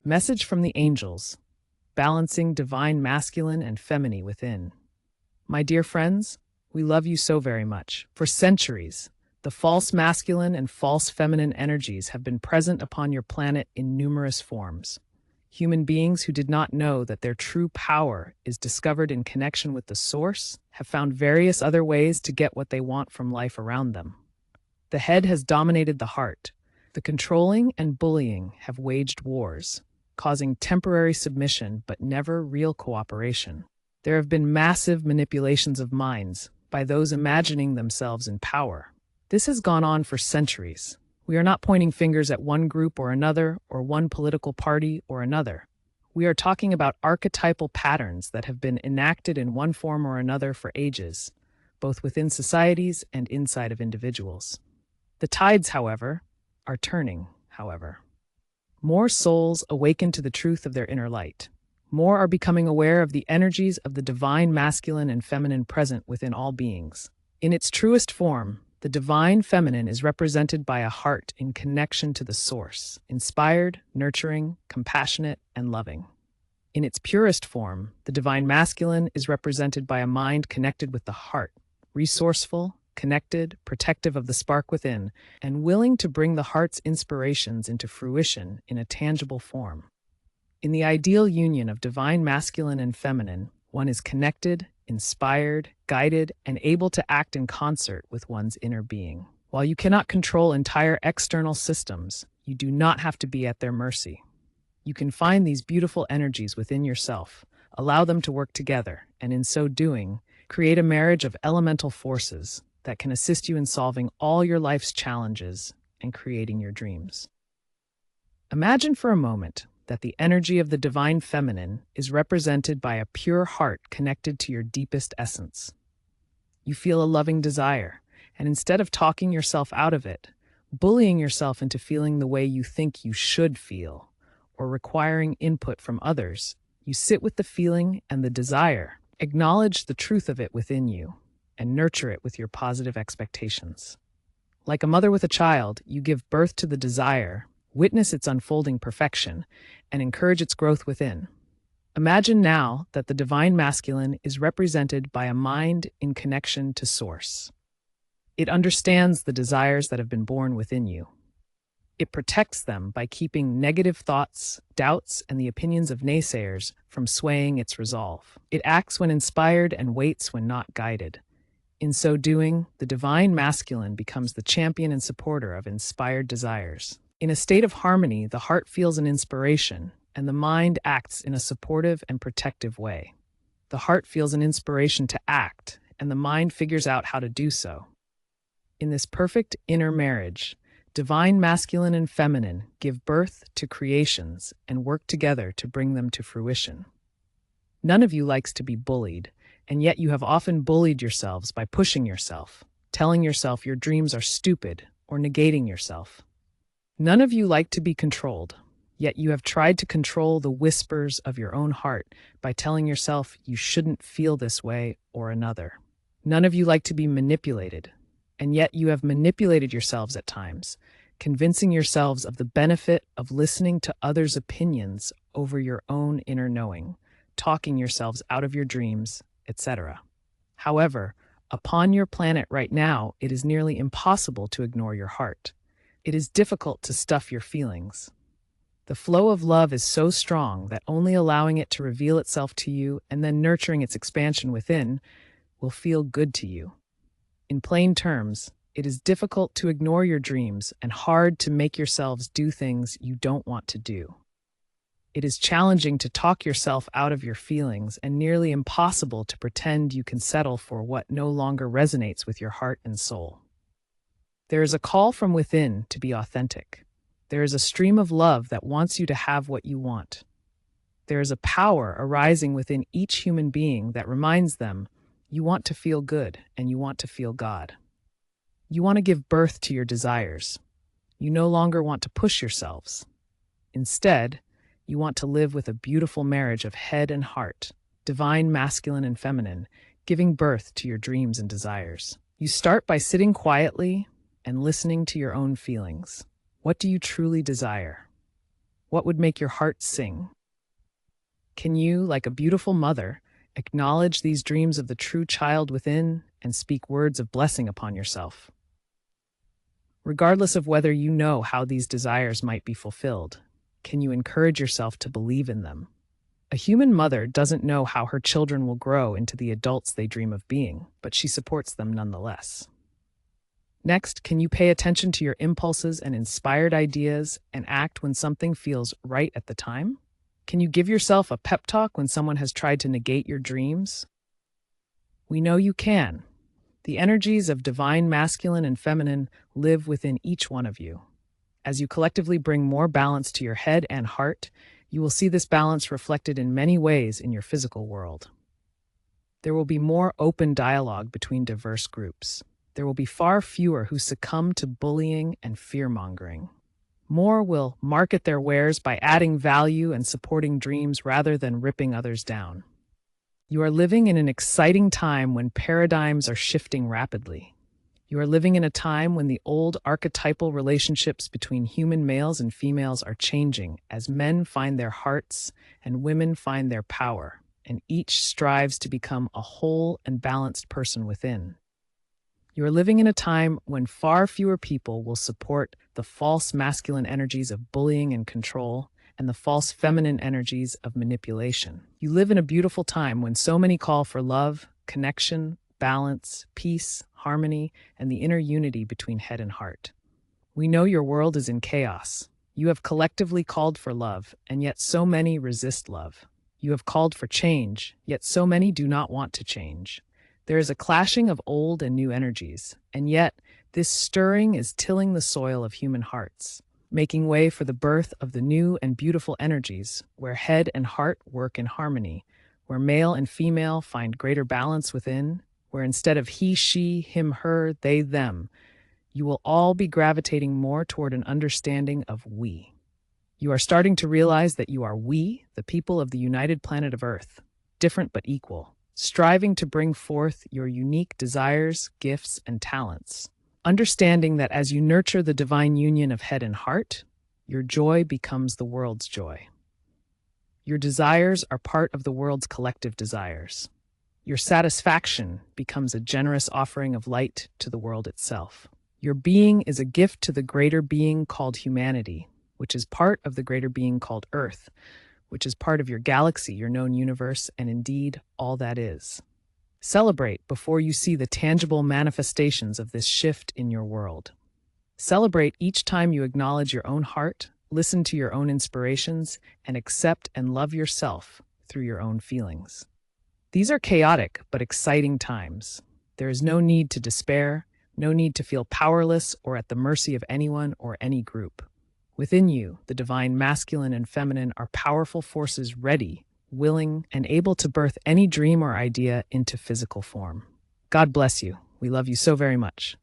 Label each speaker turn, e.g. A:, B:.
A: Message from the angels, balancing divine masculine and feminine within. My dear friends, we love you so very much. For centuries, the false masculine and false feminine energies have been present upon your planet in numerous forms. Human beings who did not know that their true power is discovered in connection with the source have found various other ways to get what they want from life around them. The head has dominated the heart. The controlling and bullying have waged wars, causing temporary submission but never real cooperation. There have been massive manipulations of minds by those imagining themselves in power. This has gone on for centuries. We are not pointing fingers at one group or another, or one political party or another. We are talking about archetypal patterns that have been enacted in one form or another for ages, both within societies and inside of individuals. The tides, however, are turning, More souls awaken to the truth of their inner light. More are becoming aware of the energies of the divine masculine and feminine present within all beings. In its truest form, the divine feminine is represented by a heart in connection to the source, inspired, nurturing, compassionate, and loving. In its purest form, the divine masculine is represented by a mind connected with the heart, resourceful, connected, protective of the spark within, and willing to bring the heart's inspirations into fruition in a tangible form. In the ideal union of divine masculine and feminine, one is connected, inspired, guided, and able to act in concert with one's inner being. While you cannot control entire external systems, you do not have to be at their mercy. You can find these beautiful energies within yourself, allow them to work together, and in so doing, create a marriage of elemental forces that can assist you in solving all your life's challenges and creating your dreams. Imagine for a moment that the energy of the divine feminine is represented by a pure heart connected to your deepest essence. You feel a loving desire, and instead of talking yourself out of it, bullying yourself into feeling the way you think you should feel, or requiring input from others, you sit with the feeling and the desire, acknowledge the truth of it within you, and nurture it with your positive expectations. Like a mother with a child, you give birth to the desire, witness its unfolding perfection, and encourage its growth within. Imagine now that the divine masculine is represented by a mind in connection to source. It understands the desires that have been born within you. It protects them by keeping negative thoughts, doubts, and the opinions of naysayers from swaying its resolve. It acts when inspired and waits when not guided. In so doing, the divine masculine becomes the champion and supporter of inspired desires. In a state of harmony, the heart feels an inspiration, and the mind acts in a supportive and protective way. The heart feels an inspiration to act, and the mind figures out how to do so. In this perfect inner marriage, divine masculine and feminine give birth to creations and work together to bring them to fruition. None of you likes to be bullied, and yet you have often bullied yourselves by pushing yourself, telling yourself your dreams are stupid, or negating yourself. None of you like to be controlled, yet you have tried to control the whispers of your own heart by telling yourself you shouldn't feel this way or another. None of you like to be manipulated, and yet you have manipulated yourselves at times, convincing yourselves of the benefit of listening to others' opinions over your own inner knowing, talking yourselves out of your dreams, etc. However, upon your planet right now, it is nearly impossible to ignore your heart. It is difficult to stuff your feelings. The flow of love is so strong that only allowing it to reveal itself to you and then nurturing its expansion within will feel good to you. In plain terms, it is difficult to ignore your dreams and hard to make yourselves do things you don't want to do. It is challenging to talk yourself out of your feelings and nearly impossible to pretend you can settle for what no longer resonates with your heart and soul. There is a call from within to be authentic. There is a stream of love that wants you to have what you want. There is a power arising within each human being that reminds them you want to feel good and you want to feel God. You want to give birth to your desires. You no longer want to push yourselves. Instead, you want to live with a beautiful marriage of head and heart, divine masculine and feminine, giving birth to your dreams and desires. You start by sitting quietly and listening to your own feelings. What do you truly desire? What would make your heart sing? Can you, like a beautiful mother, acknowledge these dreams of the true child within and speak words of blessing upon yourself? Regardless of whether you know how these desires might be fulfilled, can you encourage yourself to believe in them? A human mother doesn't know how her children will grow into the adults they dream of being, but she supports them nonetheless. Next, can you pay attention to your impulses and inspired ideas and act when something feels right at the time? Can you give yourself a pep talk when someone has tried to negate your dreams? We know you can. The energies of divine masculine and feminine live within each one of you. As you collectively bring more balance to your head and heart, you will see this balance reflected in many ways in your physical world. There will be more open dialogue between diverse groups. There will be far fewer who succumb to bullying and fear-mongering. More will market their wares by adding value and supporting dreams rather than ripping others down. You are living in an exciting time when paradigms are shifting rapidly. You are living in a time when the old archetypal relationships between human males and females are changing as men find their hearts and women find their power, and each strives to become a whole and balanced person within. You are living in a time when far fewer people will support the false masculine energies of bullying and control and the false feminine energies of manipulation. You live in a beautiful time when so many call for love, connection, balance, peace, harmony, and the inner unity between head and heart. We know your world is in chaos. You have collectively called for love, and yet so many resist love. You have called for change, yet so many do not want to change. There is a clashing of old and new energies, and yet this stirring is tilling the soil of human hearts, making way for the birth of the new and beautiful energies where head and heart work in harmony, where male and female find greater balance within, where instead of he, she, him, her, they, them, you will all be gravitating more toward an understanding of we. You are starting to realize that you are we, the people of the united planet of Earth, different but equal, striving to bring forth your unique desires, gifts, and talents. Understanding that as you nurture the divine union of head and heart, your joy becomes the world's joy. Your desires are part of the world's collective desires. Your satisfaction becomes a generous offering of light to the world itself. Your being is a gift to the greater being called humanity, which is part of the greater being called Earth, which is part of your galaxy, your known universe, and indeed all that is. Celebrate before you see the tangible manifestations of this shift in your world. Celebrate each time you acknowledge your own heart, listen to your own inspirations, and accept and love yourself through your own feelings. These are chaotic but exciting times. There is no need to despair, no need to feel powerless or at the mercy of anyone or any group. Within you, the divine masculine and feminine are powerful forces ready, willing, and able to birth any dream or idea into physical form. God bless you. We love you so very much.